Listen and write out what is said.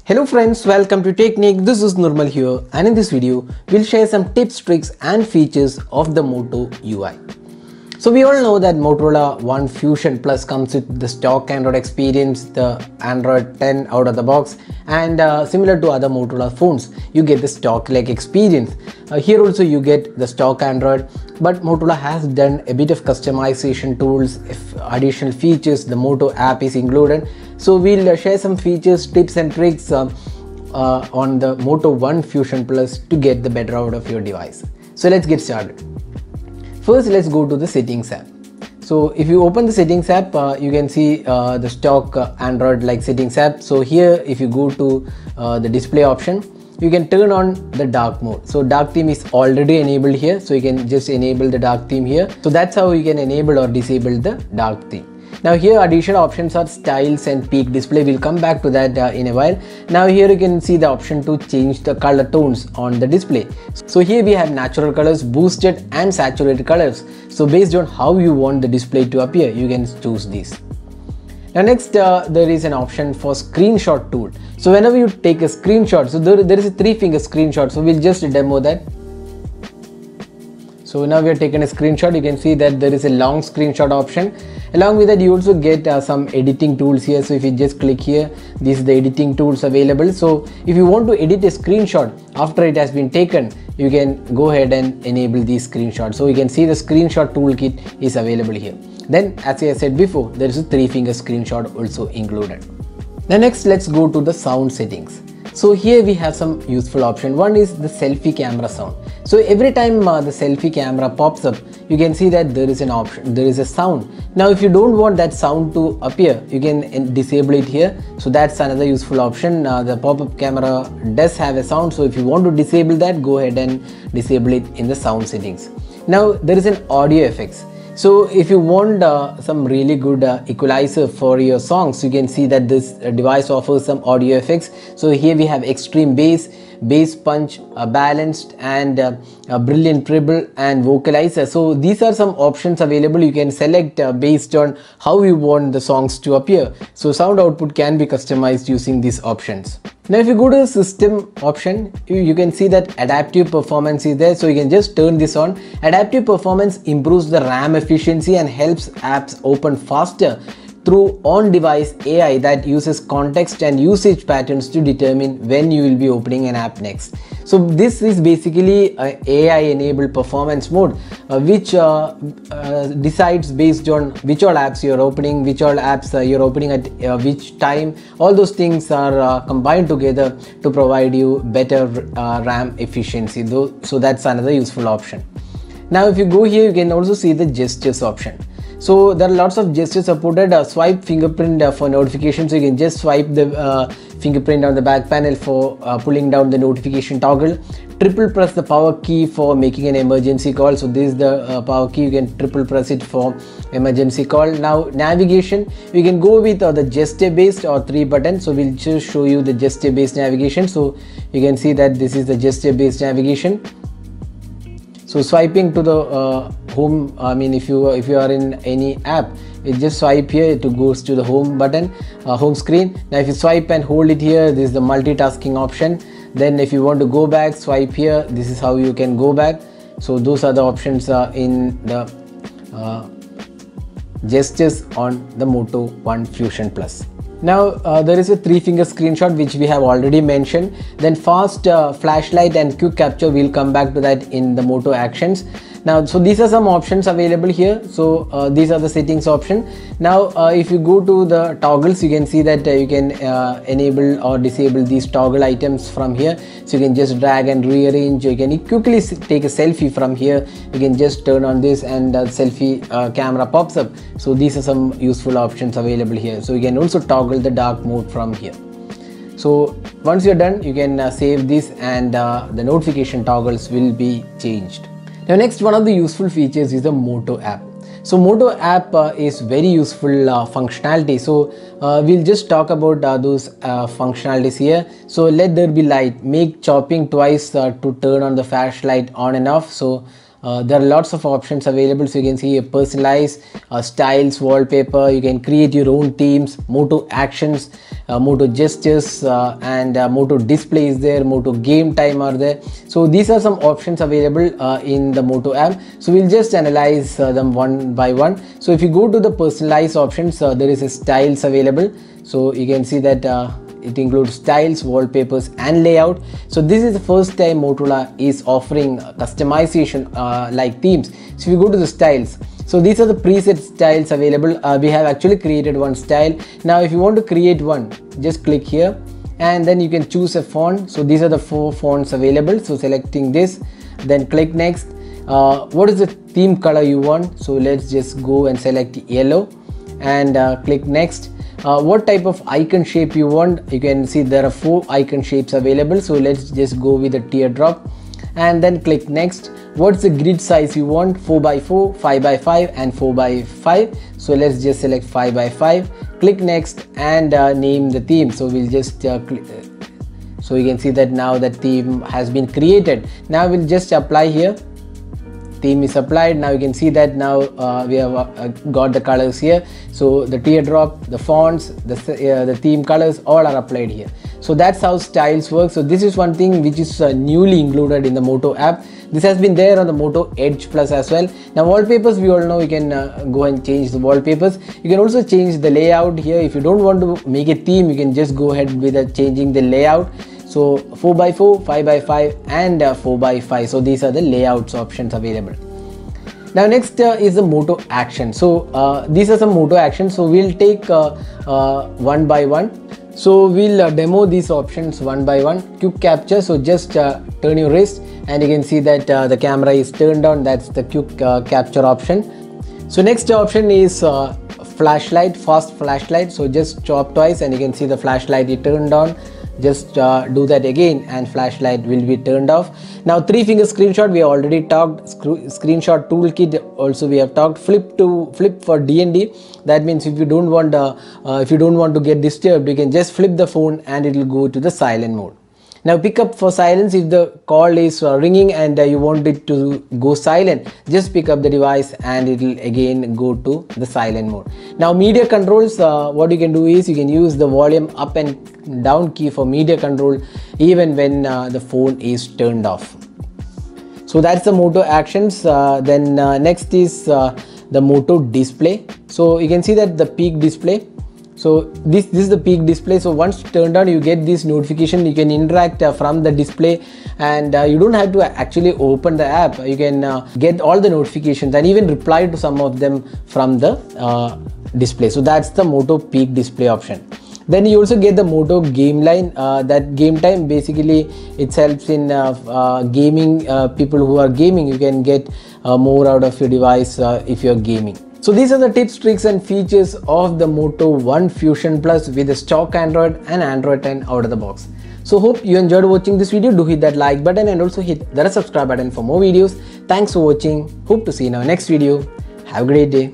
Hello friends, welcome to Technique. This is Nirmal here, and in this video we'll share some tips, tricks and features of the Moto UI. So we all know that Motorola One Fusion Plus comes with the stock Android experience, the Android 10 out of the box, and similar to other Motorola phones, you get the stock like experience. Here also you get the stock Android, but Motorola has done a bit of customization tools, additional features. The Moto app is included. So we'll share some features, tips and tricks on the Moto One Fusion Plus to get the better out of your device. So let's get started. First, let's go to the settings app. So if you open the settings app, you can see the stock Android like settings app. So here, if you go to the display option, you can turn on the dark mode. So dark theme is already enabled here. So you can just enable the dark theme here. So that's how you can enable or disable the dark theme. Now here additional options are styles and peak display. We'll come back to that in a while. Now here you can see the option to change the color tones on the display. So here we have natural colors, boosted and saturated colors. So based on how you want the display to appear, you can choose these. Now next there is an option for screenshot tool. So whenever you take a screenshot, so there is a 3-finger screenshot. So we'll just demo that. So now we have taken a screenshot. You can see that there is a long screenshot option. Along with that, you also get some editing tools here. So if you just click here, this is the editing tools available. So if you want to edit a screenshot after it has been taken, you can go ahead and enable these screenshots. So you can see the screenshot toolkit is available here. Then as I said before, there is a 3-finger screenshot also included. Now next, let's go to the sound settings. So here we have some useful option. One is the selfie camera sound. So every time the selfie camera pops up, you can see that there is an option, there is a sound. Now if you don't want that sound to appear, you can disable it here. So that's another useful option. The pop-up camera does have a sound. So if you want to disable that, go ahead and disable it in the sound settings. Now there is an audio effects. So if you want some really good equalizer for your songs, you can see that this device offers some audio effects. So here we have extreme bass, bass punch, balanced and brilliant treble and vocalizer. So these are some options available. You can select based on how you want the songs to appear. So sound output can be customized using these options. Now if you go to the system option, you can see that adaptive performance is there. So you can just turn this on. Adaptive performance improves the RAM efficiency and helps apps open faster through on-device AI that uses context and usage patterns to determine when you will be opening an app next. So this is basically an AI-enabled performance mode which decides based on which all apps you're opening, which all apps you're opening at which time. All those things are combined together to provide you better RAM efficiency. So that's another useful option. Now if you go here, you can also see the gestures option. So there are lots of gestures supported. Swipe fingerprint for notifications. So you can just swipe the fingerprint on the back panel for pulling down the notification toggle. Triple press the power key for making an emergency call. So this is the power key. You can triple press it for emergency call. Now navigation, you can go with the gesture based or 3 buttons. So we'll just show you the gesture based navigation. So you can see that this is the gesture based navigation. So swiping to the home, I mean if you are in any app, you just swipe here, it goes to the home button, home screen. Now if you swipe and hold it here, this is the multitasking option. Then if you want to go back, swipe here, this is how you can go back. So those are the options in the gestures on the Moto One Fusion Plus. Now there is a 3-finger screenshot which we have already mentioned. Then fast flashlight and quick capture, we'll come back to that in the Moto actions. Now so these are some options available here. So these are the settings option. Now if you go to the toggles, you can see that you can enable or disable these toggle items from here. So you can just drag and rearrange. You can quickly take a selfie from here. You can just turn on this and selfie camera pops up. So these are some useful options available here. So you can also toggle the dark mode from here. So once you're done, you can save this and the notification toggles will be changed. Now next, one of the useful features is the Moto app. So Moto app is very useful functionality. So we'll just talk about those functionalities here. So let there be light, make chopping twice to turn on the flashlight on and off. So there are lots of options available. So you can see personalize, styles, wallpaper. You can create your own themes, Moto actions, Moto gestures, and Moto display is there, Moto game time are there. So these are some options available in the Moto app. So we'll just analyze them one by one. So if you go to the personalize options, there is a styles available. So you can see that it includes styles, wallpapers and layout. So this is the first time Motorola is offering customization like themes. So if you go to the styles, so these are the preset styles available. We have actually created one style. Now if you want to create one, just click here and then you can choose a font. So these are the 4 fonts available. So selecting this, then click next. What is the theme color you want? So let's just go and select yellow and click next. What type of icon shape you want? You can see there are 4 icon shapes available. So let's just go with a teardrop and then click next. What's the grid size you want? 4x4, 5x5 and 4x5. So let's just select 5x5, click next and name the theme. So we'll just click. So you can see that now the theme has been created. Now we'll just apply here. Theme is applied. Now you can see that now we have got the colors here. So the teardrop, the fonts, the theme colors all are applied here. So that's how styles work. So this is one thing which is newly included in the Moto app. This has been there on the Moto Edge Plus as well. Now wallpapers, we all know you can go and change the wallpapers. You can also change the layout here. If you don't want to make a theme, you can just go ahead with changing the layout. So 4x4, 5x5 and 4x5. So these are the layouts options available. Now next is the Moto action. So these are some Moto actions. So we'll take one by one. So we'll demo these options one by one. Quick capture. So just turn your wrist and you can see that the camera is turned on. That's the quick capture option. So next option is flashlight, fast flashlight. So just chop twice and you can see the flashlight is turned on. Just do that again and flashlight will be turned off. Now 3-finger screenshot we already talked. Screenshot toolkit also we have talked. Flip for DND. That means if you don't want to get disturbed, you can just flip the phone and it will go to the silent mode. Now pick up for silence. If the call is ringing and you want it to go silent, just pick up the device and it will again go to the silent mode. Now media controls, what you can do is you can use the volume up and down key for media control even when the phone is turned off. So that's the Moto actions. Then next is the Moto display. So you can see that the peak display. So this is the peak display. So once turned on, you get this notification. You can interact from the display and you don't have to actually open the app. You can get all the notifications and even reply to some of them from the display. So that's the Moto peak display option. Then you also get the Moto game line. That game time, basically it helps in gaming. People who are gaming, you can get more out of your device if you're gaming. So these are the tips, tricks and features of the Moto One Fusion Plus with the stock Android and Android 10 out of the box. So hope you enjoyed watching this video. Do hit that like button and also hit the subscribe button for more videos. Thanks for watching. Hope to see you in our next video. Have a great day.